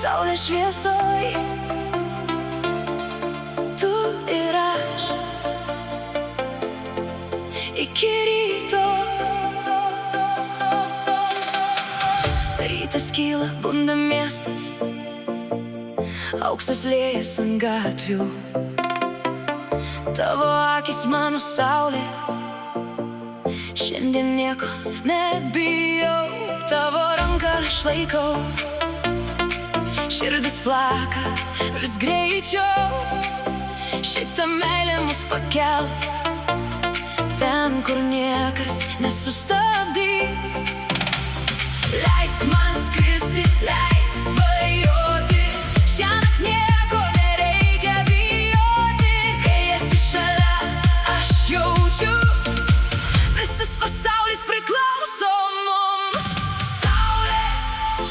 saulės šviesoj. Tu ir aš iki ryto. Rytas kyla, bunda miestas, auksas liejas ant gatvių. Tavo akis mano saulė, šiandien nieko nebijau. Tavo ranką aš laikau, širdis plaka vis greičiau. Šiaip ta meilė mus pakels ten, kur niekas nesustabdys. Leisk man skristi, leisk svajoti, šiąnakt nieko nereikia bijoti. Kai esi šalia, aš jaučiu, visas pasaulis priklauso mums. Saulės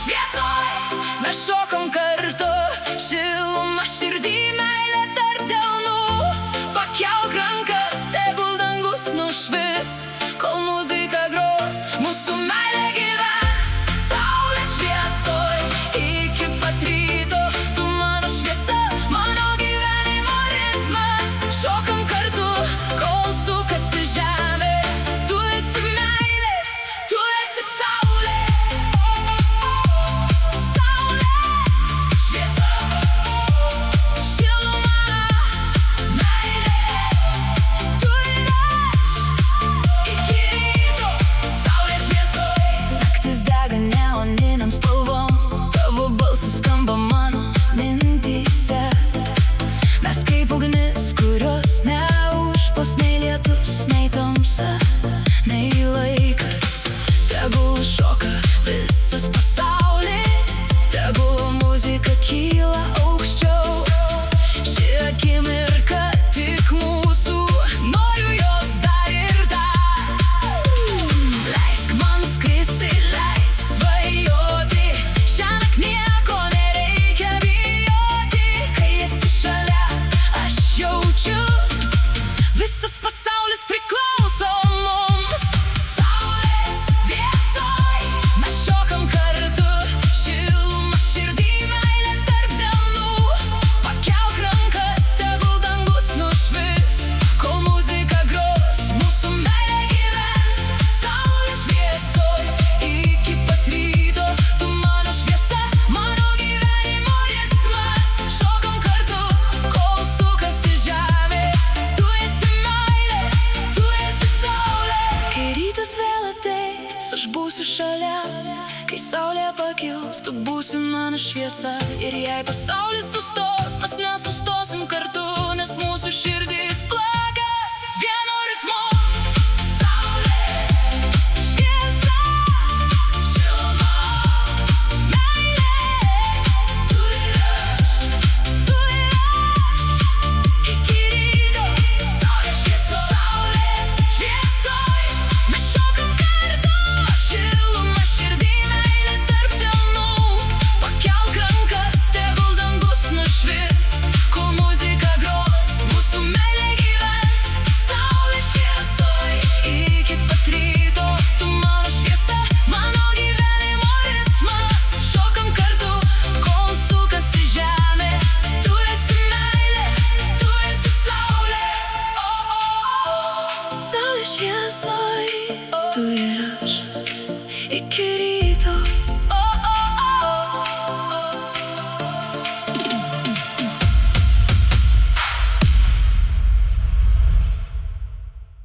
šviesoj mes šokam kartu, šiluma širdį, meilė tarp delnų. Pakelk rankas, tegul dangus nušvis, kol muzika gros, mūsų meilė gyvens. Saulės šviesoj iki pat ryto, tu mano šviesa, mano gyvenimo ritmas. Šokam kartu, kol sukasi žemė. Tu esi meilė, tu esi saulė. Saulė, šviesa, šiluma, meilė. Tu ir aš iki ryto, saulės šviesoj. Naktis dega neoniniam spalvom, tavo balsas skamba mano mintyse. Mes kaip ugnis, kurios neužpos nei lietus, nei tamsa, nei laikas. Tegul šoka visas pasaulis, tegul muzika kyla aukščiau. Ši akimirka tik mūsų, noriu jos dar ir dar. Leisk man skristi, leisk svajoti, šiąnakt nieko nereikia bijoti. Kai esi šalia, aš jaučiu, visas pasaulis priklauso mums. Saulės šviesoj mes šokam kartu, šiluma širdį, meilė tarp delnų. Pakelk rankas, tegul dangus nušvis, kol muzika gros, mūsų meilė gyvens. Saulės šviesoj iki pat ryto, tu mano šviesa, mano gyvenimo ritmas. Šokam kartu, kol sukasi žemė. Tu esi meilė, tu esi saulė. Kai rytas vėl ateis, aš būsiu šalia. Kai saulė pakils, tu būsi mano šviesa. Ir jei pasaulis sustos, mes nesustosim kartu, nes mūsų širdys plaka vienu ritmu. Saulė, šviesa, šiluma, meilė. Tu ir aš iki ryto, saulės šviesoj. Saulės šviesoj mes šokam kartu, šiluma širdį, meilė tarp delnų. Pakelk rankas, tegul dangus nušvis, kol muzika gros, mūsų meilė gyvens. Saulės šviesoj iki pat ryto, tu mano šviesa, mano gyvenimo ritmas. Šokam kartu, kol sukasi žemė. Tu esi meilė, tu esi saulė. Saulės šviesoj tu ir aš iki ryto.